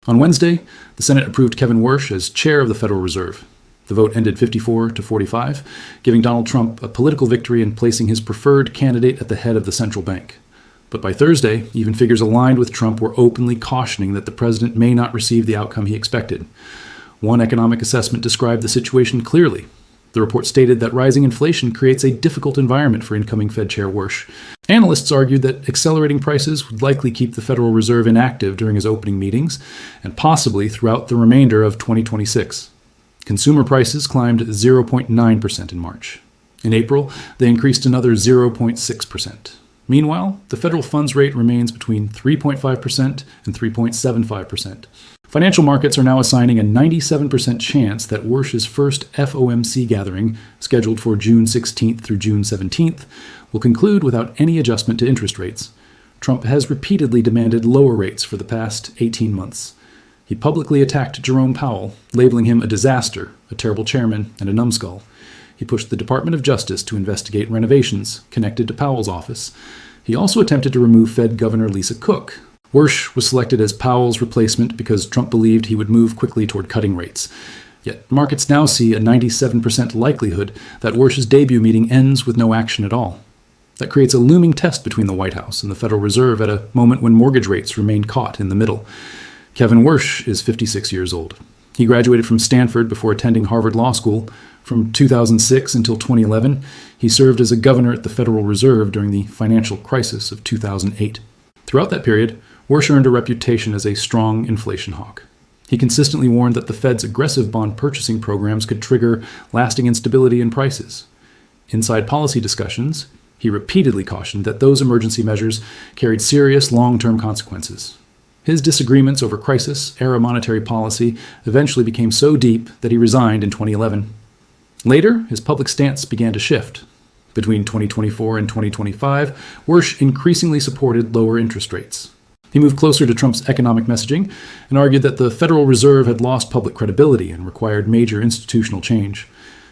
On Wednesday, the Senate approved Kevin Warsh as chair of the Federal Reserve. The vote ended 54-45, giving Donald Trump a political victory and placing his preferred candidate at the head of the central bank. But by Thursday, even figures aligned with Trump were openly cautioning that the president may not receive the outcome he expected. One economic assessment described the situation clearly. The report stated that rising inflation creates a difficult environment for incoming Fed Chair Warsh. Analysts argued that accelerating prices would likely keep the Federal Reserve inactive during his opening meetings and possibly throughout the remainder of 2026. Consumer prices climbed 0.9% in March. In April, they increased another 0.6%. Meanwhile, the federal funds rate remains between 3.5% and 3.75%. Financial markets are now assigning a 97% chance that Warsh's first FOMC gathering, scheduled for June 16th through June 17th, will conclude without any adjustment to interest rates. Trump has repeatedly demanded lower rates for the past 18 months. He publicly attacked Jerome Powell, labeling him a disaster, a terrible chairman, and a numbskull. He pushed the Department of Justice to investigate renovations connected to Powell's office. He also attempted to remove Fed Governor Lisa Cook. Warsh was selected as Powell's replacement because Trump believed he would move quickly toward cutting rates. Yet markets now see a 97% likelihood that Warsh's debut meeting ends with no action at all. That creates a looming test between the White House and the Federal Reserve at a moment when mortgage rates remain caught in the middle. Kevin Warsh is 56 years old. He graduated from Stanford before attending Harvard Law School. From 2006 until 2011, he served as a governor at the Federal Reserve during the financial crisis of 2008. Throughout that period, Warsh earned a reputation as a strong inflation hawk. He consistently warned that the Fed's aggressive bond purchasing programs could trigger lasting instability in prices. Inside policy discussions, he repeatedly cautioned that those emergency measures carried serious long-term consequences. His disagreements over crisis-era monetary policy eventually became so deep that he resigned in 2011. Later, his public stance began to shift. Between 2024 and 2025, Warsh increasingly supported lower interest rates. He moved closer to Trump's economic messaging and argued that the Federal Reserve had lost public credibility and required major institutional change.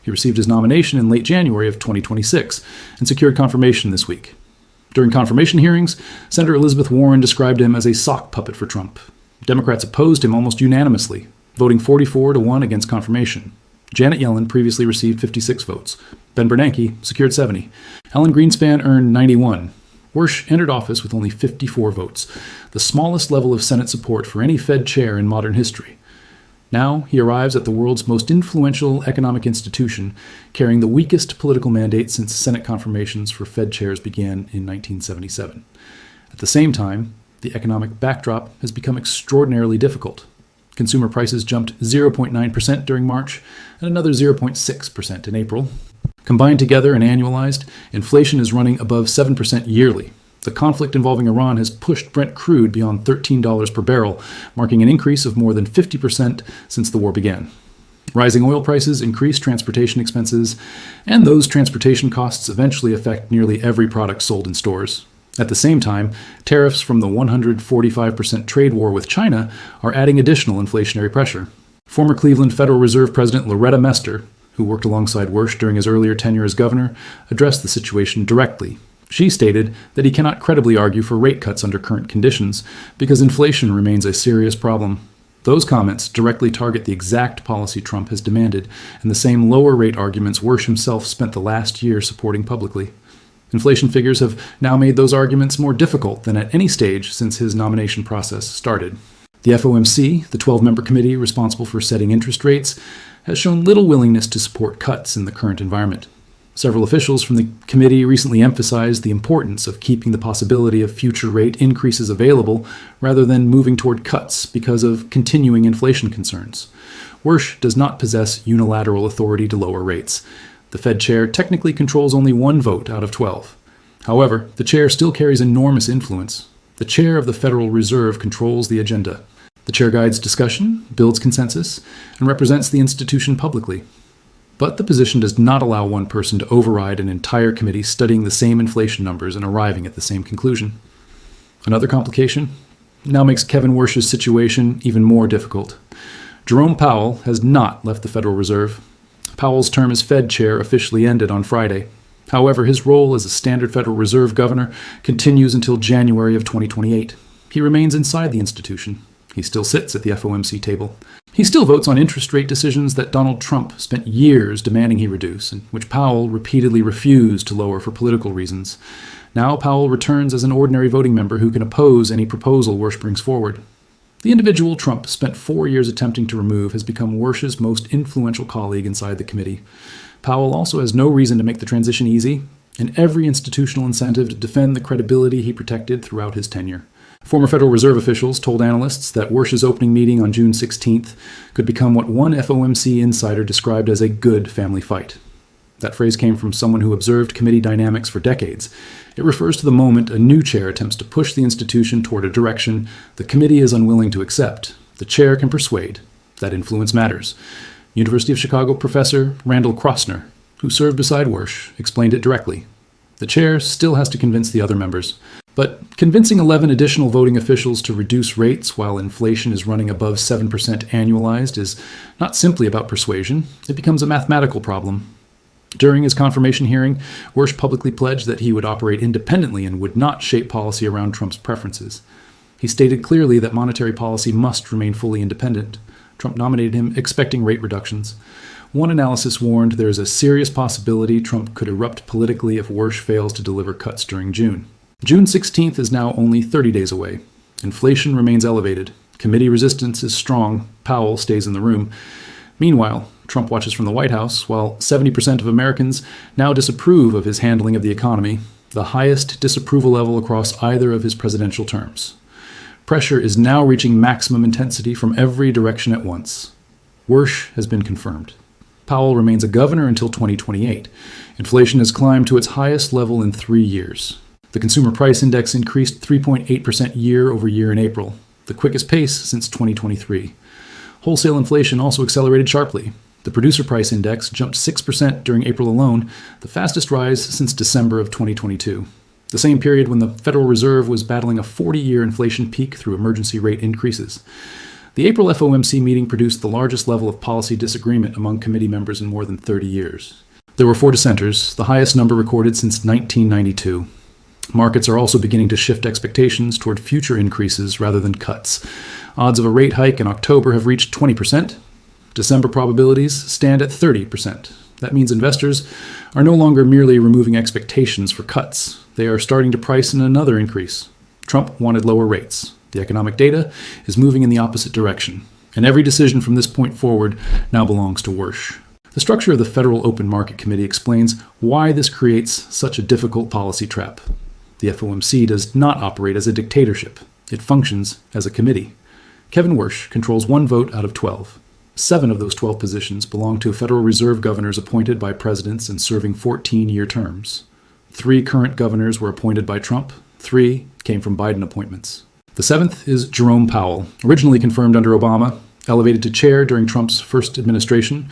He received his nomination in late January of 2026 and secured confirmation this week. During confirmation hearings, Senator Elizabeth Warren described him as a sock puppet for Trump. Democrats opposed him almost unanimously, voting 44-1 against confirmation. Janet Yellen previously received 56 votes. Ben Bernanke secured 70. Alan Greenspan earned 91. Warsh entered office with only 54 votes, the smallest level of Senate support for any Fed chair in modern history. Now he arrives at the world's most influential economic institution, carrying the weakest political mandate since Senate confirmations for Fed chairs began in 1977. At the same time, the economic backdrop has become extraordinarily difficult. Consumer prices jumped 0.9% during March and another 0.6% in April. Combined together and annualized, inflation is running above 7% yearly. The conflict involving Iran has pushed Brent crude beyond $13 per barrel, marking an increase of more than 50% since the war began. Rising oil prices increase transportation expenses, and those transportation costs eventually affect nearly every product sold in stores. At the same time, tariffs from the 145% trade war with China are adding additional inflationary pressure. Former Cleveland Federal Reserve President Loretta Mester, who worked alongside Warsh during his earlier tenure as governor, addressed the situation directly. She stated that he cannot credibly argue for rate cuts under current conditions because inflation remains a serious problem. Those comments directly target the exact policy Trump has demanded and the same lower rate arguments Warsh himself spent the last year supporting publicly. Inflation figures have now made those arguments more difficult than at any stage since his nomination process started. The FOMC, the 12-member committee responsible for setting interest rates, has shown little willingness to support cuts in the current environment. Several officials from the committee recently emphasized the importance of keeping the possibility of future rate increases available rather than moving toward cuts because of continuing inflation concerns. Warsh does not possess unilateral authority to lower rates. The Fed chair technically controls only one vote out of 12. However, the chair still carries enormous influence. The chair of the Federal Reserve controls the agenda. The chair guides discussion, builds consensus, and represents the institution publicly. But the position does not allow one person to override an entire committee studying the same inflation numbers and arriving at the same conclusion. Another complication now makes Kevin Warsh's situation even more difficult. Jerome Powell has not left the Federal Reserve. Powell's term as Fed chair officially ended on Friday. However, his role as a standard Federal Reserve governor continues until January of 2028. He remains inside the institution. He still sits at the FOMC table. He still votes on interest rate decisions that Donald Trump spent years demanding he reduce, and which Powell repeatedly refused to lower for political reasons. Now Powell returns as an ordinary voting member who can oppose any proposal Warsh brings forward. The individual Trump spent 4 years attempting to remove has become Warsh's most influential colleague inside the committee. Powell also has no reason to make the transition easy, and every institutional incentive to defend the credibility he protected throughout his tenure. Former Federal Reserve officials told analysts that Warsh's opening meeting on June 16th could become what one FOMC insider described as a good family fight. That phrase came from someone who observed committee dynamics for decades. It refers to the moment a new chair attempts to push the institution toward a direction the committee is unwilling to accept. The chair can persuade. That influence matters. University of Chicago professor Randall Krosner, who served beside Warsh, explained it directly. The chair still has to convince the other members. But convincing 11 additional voting officials to reduce rates while inflation is running above 7% annualized is not simply about persuasion. It becomes a mathematical problem. During his confirmation hearing, Warsh publicly pledged that he would operate independently and would not shape policy around Trump's preferences. He stated clearly that monetary policy must remain fully independent. Trump nominated him expecting rate reductions. One analysis warned there is a serious possibility Trump could erupt politically if Warsh fails to deliver cuts during June. June 16th is now only 30 days away. Inflation remains elevated. Committee resistance is strong. Powell stays in the room. Meanwhile, Trump watches from the White House, while 70% of Americans now disapprove of his handling of the economy, the highest disapproval level across either of his presidential terms. Pressure is now reaching maximum intensity from every direction at once. Warsh has been confirmed. Powell remains a governor until 2028. Inflation has climbed to its highest level in 3 years. The Consumer Price Index increased 3.8% year over year in April, the quickest pace since 2023. Wholesale inflation also accelerated sharply. The Producer Price Index jumped 6% during April alone, the fastest rise since December of 2022, the same period when the Federal Reserve was battling a 40-year inflation peak through emergency rate increases. The April FOMC meeting produced the largest level of policy disagreement among committee members in more than 30 years. There were 4 dissenters, the highest number recorded since 1992. Markets are also beginning to shift expectations toward future increases rather than cuts. Odds of a rate hike in October have reached 20%. December probabilities stand at 30%. That means investors are no longer merely removing expectations for cuts. They are starting to price in another increase. Trump wanted lower rates. The economic data is moving in the opposite direction, and every decision from this point forward now belongs to Warsh. The structure of the Federal Open Market Committee explains why this creates such a difficult policy trap. The FOMC does not operate as a dictatorship. It functions as a committee. Kevin Warsh controls 1 vote out of 12. 7 of those 12 positions belong to Federal Reserve governors appointed by presidents and serving 14-year terms. 3 current governors were appointed by Trump. 3 came from Biden appointments. The 7th is Jerome Powell, originally confirmed under Obama, elevated to chair during Trump's first administration,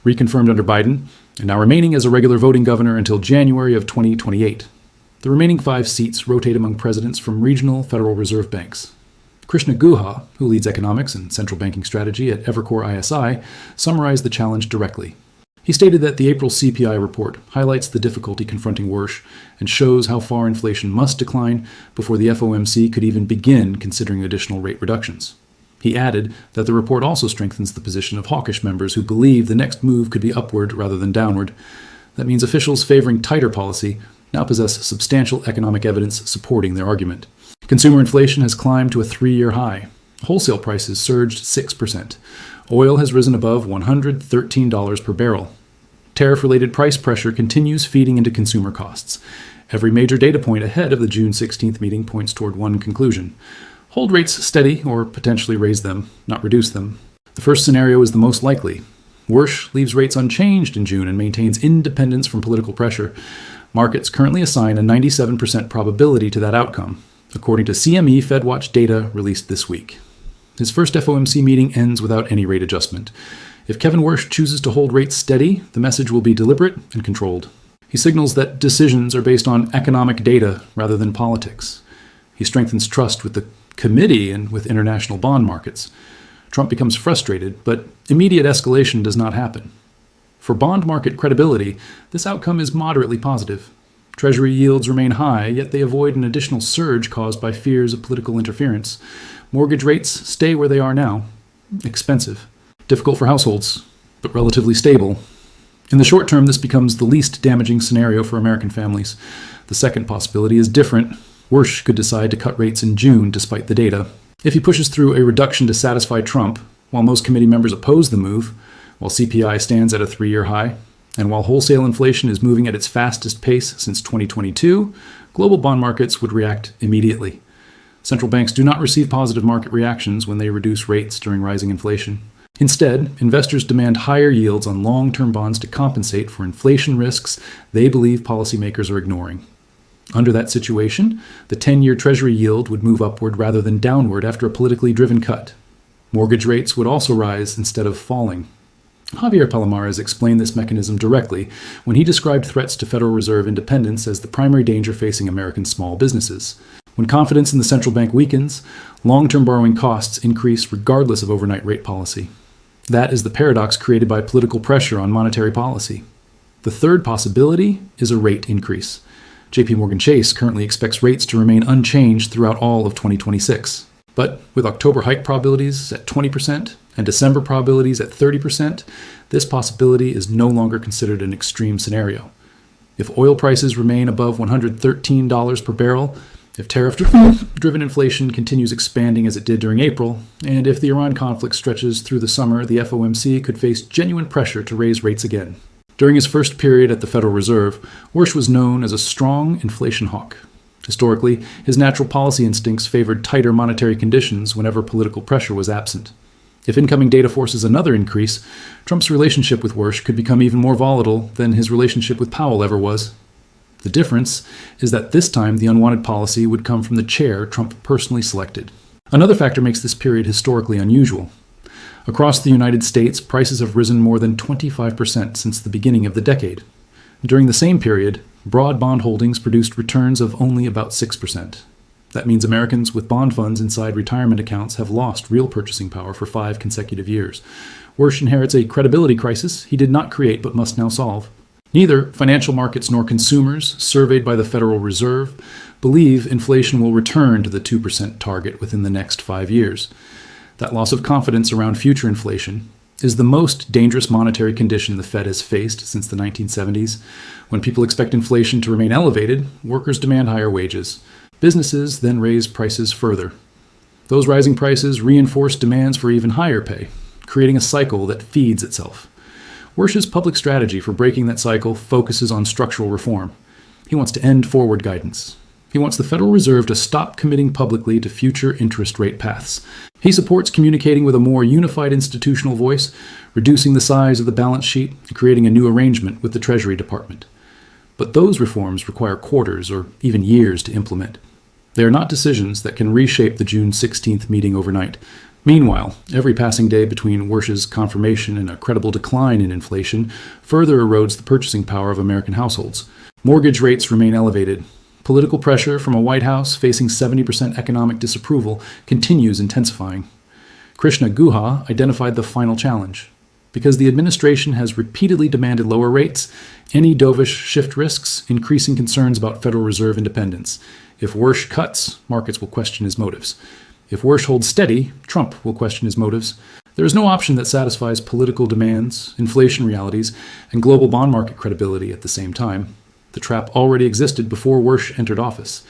reconfirmed under Biden, and now remaining as a regular voting governor until January of 2028. The remaining 5 seats rotate among presidents from regional Federal Reserve banks. Krishna Guha, who leads economics and central banking strategy at Evercore ISI, summarized the challenge directly. He stated that the April CPI report highlights the difficulty confronting Warsh and shows how far inflation must decline before the FOMC could even begin considering additional rate reductions. He added that the report also strengthens the position of hawkish members who believe the next move could be upward rather than downward. That means officials favoring tighter policy now possess substantial economic evidence supporting their argument. Consumer inflation has climbed to a 3-year high. Wholesale prices surged 6%. Oil has risen above $113 per barrel. Tariff-related price pressure continues feeding into consumer costs. Every major data point ahead of the June 16th meeting points toward one conclusion: hold rates steady or potentially raise them, not reduce them. The first scenario is the most likely. Warsh leaves rates unchanged in June and maintains independence from political pressure. Markets currently assign a 97% probability to that outcome, according to CME FedWatch data released this week. His first FOMC meeting ends without any rate adjustment. If Kevin Warsh chooses to hold rates steady, the message will be deliberate and controlled. He signals that decisions are based on economic data rather than politics. He strengthens trust with the committee and with international bond markets. Trump becomes frustrated, but immediate escalation does not happen. For bond market credibility, this outcome is moderately positive. Treasury yields remain high, yet they avoid an additional surge caused by fears of political interference. Mortgage rates stay where they are now, expensive, difficult for households, but relatively stable. In the short term, this becomes the least damaging scenario for American families. The second possibility is different. Wersch could decide to cut rates in June despite the data. If he pushes through a reduction to satisfy Trump, while most committee members oppose the move, while CPI stands at a 3-year high, and while wholesale inflation is moving at its fastest pace since 2022, global bond markets would react immediately. Central banks do not receive positive market reactions when they reduce rates during rising inflation. Instead, investors demand higher yields on long-term bonds to compensate for inflation risks they believe policymakers are ignoring. Under that situation, the 10-year Treasury yield would move upward rather than downward after a politically driven cut. Mortgage rates would also rise instead of falling. Javier Palomares explained this mechanism directly when he described threats to Federal Reserve independence as the primary danger facing American small businesses. When confidence in the central bank weakens, long-term borrowing costs increase regardless of overnight rate policy. That is the paradox created by political pressure on monetary policy. The third possibility is a rate increase. JPMorgan Chase currently expects rates to remain unchanged throughout all of 2026. But with October hike probabilities at 20% and December probabilities at 30%, this possibility is no longer considered an extreme scenario. If oil prices remain above $113 per barrel, if tariff-driven inflation continues expanding as it did during April, and if the Iran conflict stretches through the summer, the FOMC could face genuine pressure to raise rates again. During his first period at the Federal Reserve, Wersch was known as a strong inflation hawk. Historically, his natural policy instincts favored tighter monetary conditions whenever political pressure was absent. If incoming data forces another increase, Trump's relationship with Wersch could become even more volatile than his relationship with Powell ever was. The difference is that this time the unwanted policy would come from the chair Trump personally selected. Another factor makes this period historically unusual. Across the United States, prices have risen more than 25% since the beginning of the decade. During the same period, broad bond holdings produced returns of only about 6%. That means Americans with bond funds inside retirement accounts have lost real purchasing power for 5 consecutive years. Wersch inherits a credibility crisis he did not create but must now solve. Neither financial markets nor consumers, surveyed by the Federal Reserve, believe inflation will return to the 2% target within the next 5 years. That loss of confidence around future inflation is the most dangerous monetary condition the Fed has faced since the 1970s. When people expect inflation to remain elevated, workers demand higher wages. Businesses then raise prices further. Those rising prices reinforce demands for even higher pay, creating a cycle that feeds itself. Wersch's public strategy for breaking that cycle focuses on structural reform. He wants to end forward guidance. He wants the Federal Reserve to stop committing publicly to future interest rate paths. He supports communicating with a more unified institutional voice, reducing the size of the balance sheet, and creating a new arrangement with the Treasury Department. But those reforms require quarters or even years to implement. They are not decisions that can reshape the June 16th meeting overnight. Meanwhile, every passing day between Wersch's confirmation and a credible decline in inflation further erodes the purchasing power of American households. Mortgage rates remain elevated. Political pressure from a White House facing 70% economic disapproval continues intensifying. Krishna Guha identified the final challenge. Because the administration has repeatedly demanded lower rates, any dovish shift risks increasing concerns about Federal Reserve independence. If Wersch cuts, markets will question his motives. If Wersch holds steady, Trump will question his motives. There is no option that satisfies political demands, inflation realities, and global bond market credibility at the same time. The trap already existed before Wersch entered office.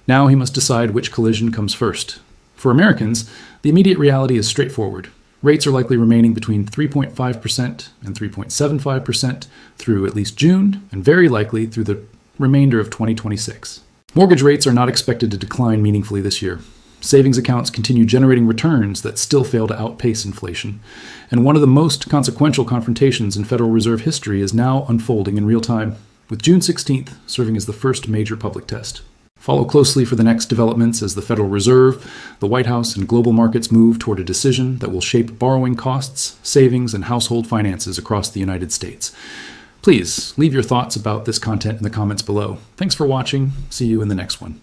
Now he must decide which collision comes first. For Americans, the immediate reality is straightforward. Rates are likely remaining between 3.5% and 3.75% through at least June, and very likely through the remainder of 2026. Mortgage rates are not expected to decline meaningfully this year. Savings accounts continue generating returns that still fail to outpace inflation. And one of the most consequential confrontations in Federal Reserve history is now unfolding in real time, with June 16th serving as the first major public test. Follow closely for the next developments as the Federal Reserve, the White House, and global markets move toward a decision that will shape borrowing costs, savings, and household finances across the United States. Please leave your thoughts about this content in the comments below. Thanks for watching. See you in the next one.